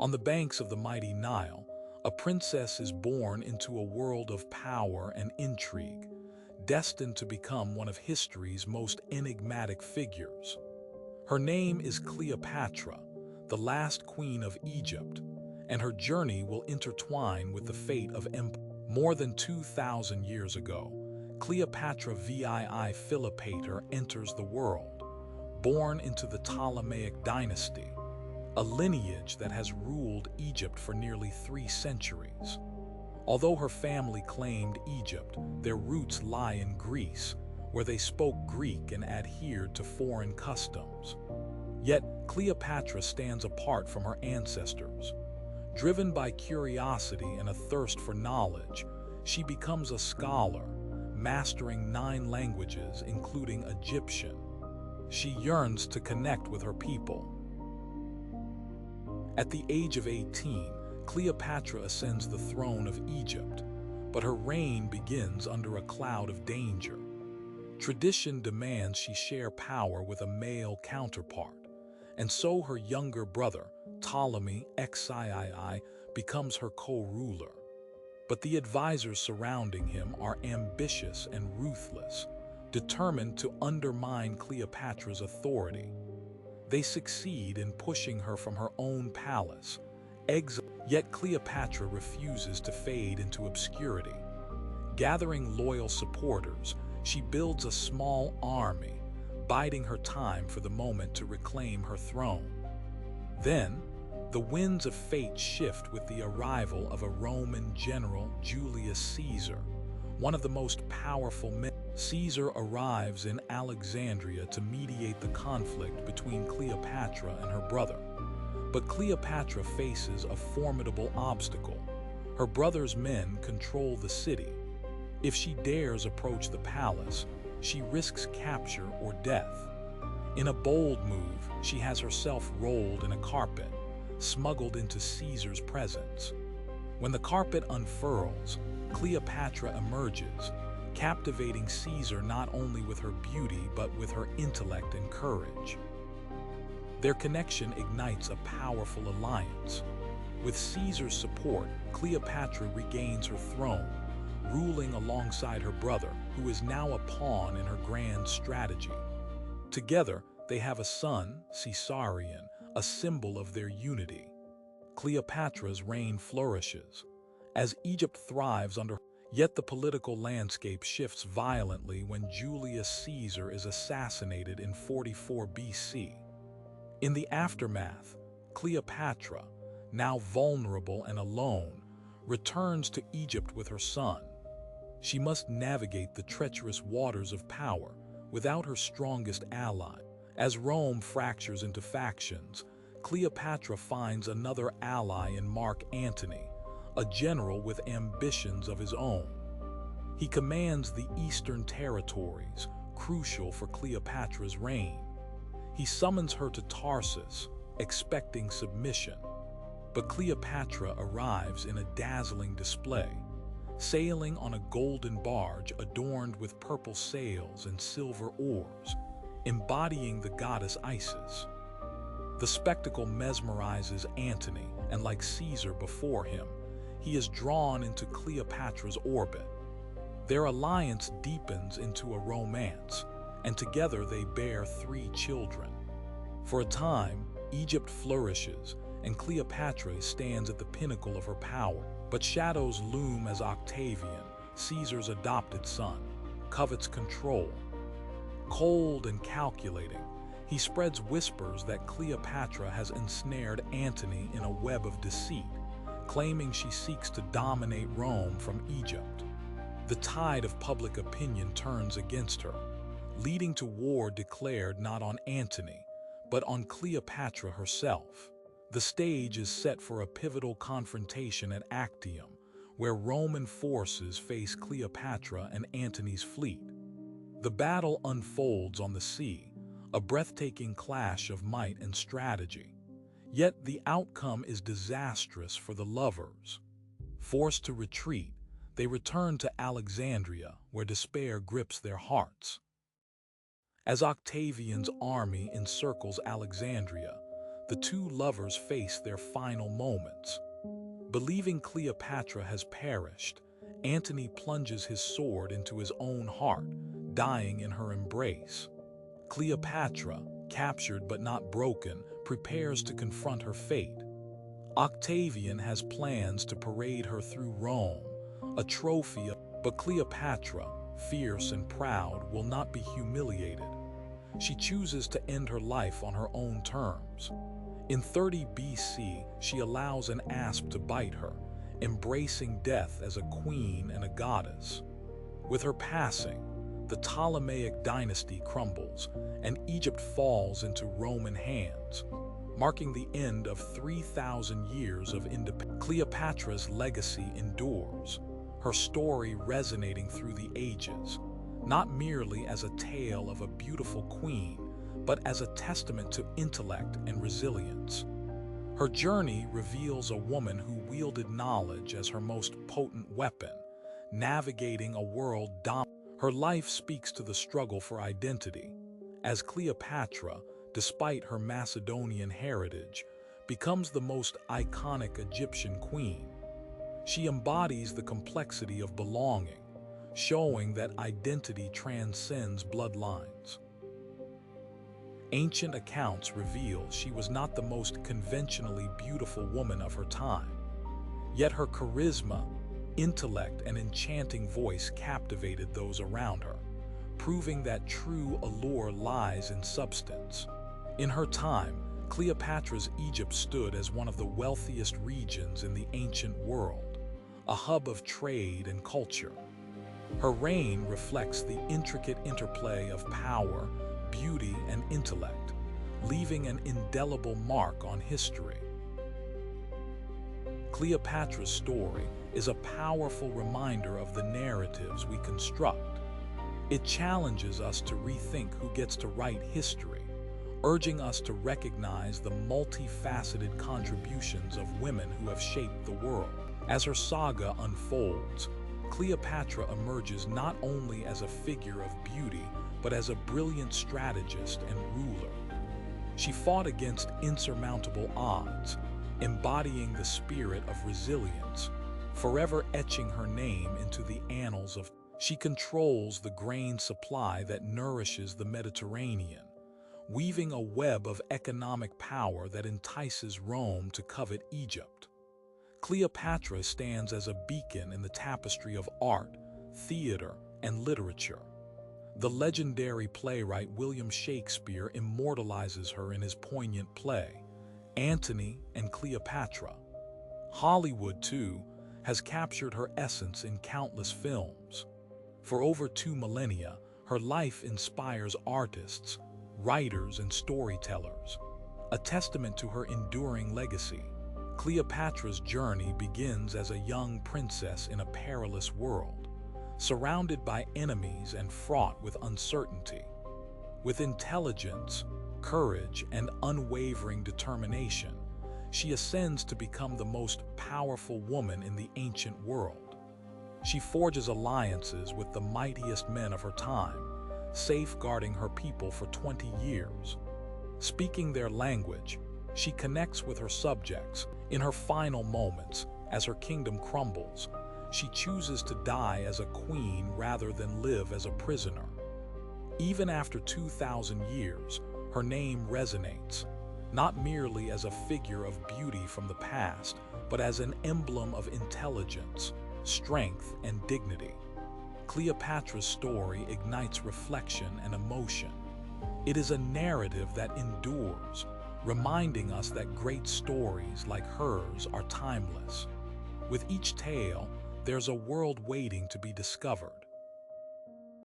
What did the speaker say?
On the banks of the mighty Nile, a princess is born into a world of power and intrigue, destined to become one of history's most enigmatic figures. Her name is Cleopatra, the last queen of Egypt, and her journey will intertwine with the fate of empire. More than 2,000 years ago, Cleopatra VII Philopator enters the world, born into the Ptolemaic dynasty, a lineage that has ruled Egypt for nearly 3 centuries. Although her family claimed Egypt, their roots lie in Greece, where they spoke Greek and adhered to foreign customs. Yet, Cleopatra stands apart from her ancestors. Driven by curiosity and a thirst for knowledge, she becomes a scholar, mastering 9 languages, including Egyptian. She yearns to connect with her people. At the age of 18, Cleopatra ascends the throne of Egypt, but her reign begins under a cloud of danger. Tradition demands she share power with a male counterpart, and so her younger brother, Ptolemy XIII, becomes her co-ruler. But the advisors surrounding him are ambitious and ruthless, determined to undermine Cleopatra's authority. They succeed in pushing her from her own palace, yet Cleopatra refuses to fade into obscurity. Gathering loyal supporters, she builds a small army, biding her time for the moment to reclaim her throne. Then, the winds of fate shift with the arrival of a Roman general, Julius Caesar, one of the most powerful men. Caesar arrives in Alexandria to mediate the conflict between Cleopatra and her brother. But Cleopatra faces a formidable obstacle. Her brother's men control the city. If she dares approach the palace, she risks capture or death. In a bold move, she has herself rolled in a carpet, smuggled into Caesar's presence. When the carpet unfurls, Cleopatra emerges, captivating Caesar not only with her beauty but with her intellect and courage. Their connection ignites a powerful alliance. With Caesar's support, Cleopatra regains her throne, ruling alongside her brother, who is now a pawn in her grand strategy. Together, they have a son, Caesarion, a symbol of their unity. Cleopatra's reign flourishes, as Egypt thrives under her. Yet the political landscape shifts violently when Julius Caesar is assassinated in 44 BC. In the aftermath, Cleopatra, now vulnerable and alone, returns to Egypt with her son. She must navigate the treacherous waters of power without her strongest ally. As Rome fractures into factions, Cleopatra finds another ally in Mark Antony, a general with ambitions of his own. He commands the eastern territories, crucial for Cleopatra's reign. He summons her to Tarsus, expecting submission. But Cleopatra arrives in a dazzling display, sailing on a golden barge adorned with purple sails and silver oars, embodying the goddess Isis. The spectacle mesmerizes Antony, and like Caesar before him, he is drawn into Cleopatra's orbit. Their alliance deepens into a romance, and together they bear 3 children. For a time, Egypt flourishes, and Cleopatra stands at the pinnacle of her power. But shadows loom as Octavian, Caesar's adopted son, covets control. Cold and calculating, he spreads whispers that Cleopatra has ensnared Antony in a web of deceit, claiming she seeks to dominate Rome from Egypt. The tide of public opinion turns against her, leading to war declared not on Antony, but on Cleopatra herself. The stage is set for a pivotal confrontation at Actium, where Roman forces face Cleopatra and Antony's fleet. The battle unfolds on the sea, a breathtaking clash of might and strategy. Yet the outcome is disastrous for the lovers. Forced to retreat, they return to Alexandria, where despair grips their hearts. As Octavian's army encircles Alexandria, the two lovers face their final moments. Believing Cleopatra has perished, Antony plunges his sword into his own heart, dying in her embrace. Cleopatra, captured but not broken, prepares to confront her fate. Octavian has plans to parade her through Rome, a trophy, but Cleopatra, fierce and proud, will not be humiliated. She chooses to end her life on her own terms. In 30 BC, she allows an asp to bite her, embracing death as a queen and a goddess. With her passing, the Ptolemaic dynasty crumbles, and Egypt falls into Roman hands, marking the end of 3,000 years of independence. Cleopatra's legacy endures, her story resonating through the ages, not merely as a tale of a beautiful queen, but as a testament to intellect and resilience. Her journey reveals a woman who wielded knowledge as her most potent weapon, navigating a world dominated. Her life speaks to the struggle for identity, as Cleopatra, despite her Macedonian heritage, becomes the most iconic Egyptian queen. She embodies the complexity of belonging, showing that identity transcends bloodlines. Ancient accounts reveal she was not the most conventionally beautiful woman of her time, yet her charisma, intellect, and enchanting voice captivated those around her, proving that true allure lies in substance. In her time, Cleopatra's Egypt stood as one of the wealthiest regions in the ancient world, a hub of trade and culture. Her reign reflects the intricate interplay of power, beauty, and intellect, leaving an indelible mark on history. Cleopatra's story is a powerful reminder of the narratives we construct. It challenges us to rethink who gets to write history, urging us to recognize the multifaceted contributions of women who have shaped the world. As her saga unfolds, Cleopatra emerges not only as a figure of beauty, but as a brilliant strategist and ruler. She fought against insurmountable odds, embodying the spirit of resilience, forever etching her name into the annals of. She controls the grain supply that nourishes the Mediterranean, weaving a web of economic power that entices Rome to covet Egypt. Cleopatra stands as a beacon in the tapestry of art, theater, and literature. The legendary playwright William Shakespeare immortalizes her in his poignant play, Antony and Cleopatra. Hollywood, too, has captured her essence in countless films. For over 2 millennia, her life inspires artists, writers, and storytellers, a testament to her enduring legacy. Cleopatra's journey begins as a young princess in a perilous world, surrounded by enemies and fraught with uncertainty. With intelligence, courage, and unwavering determination, she ascends to become the most powerful woman in the ancient world. She forges alliances with the mightiest men of her time, safeguarding her people for 20 years. Speaking their language, she connects with her subjects. In her final moments, as her kingdom crumbles, she chooses to die as a queen rather than live as a prisoner. Even after 2,000 years, her name resonates, not merely as a figure of beauty from the past, but as an emblem of intelligence, strength, and dignity. Cleopatra's story ignites reflection and emotion. It is a narrative that endures, reminding us that great stories like hers are timeless. With each tale, there's a world waiting to be discovered.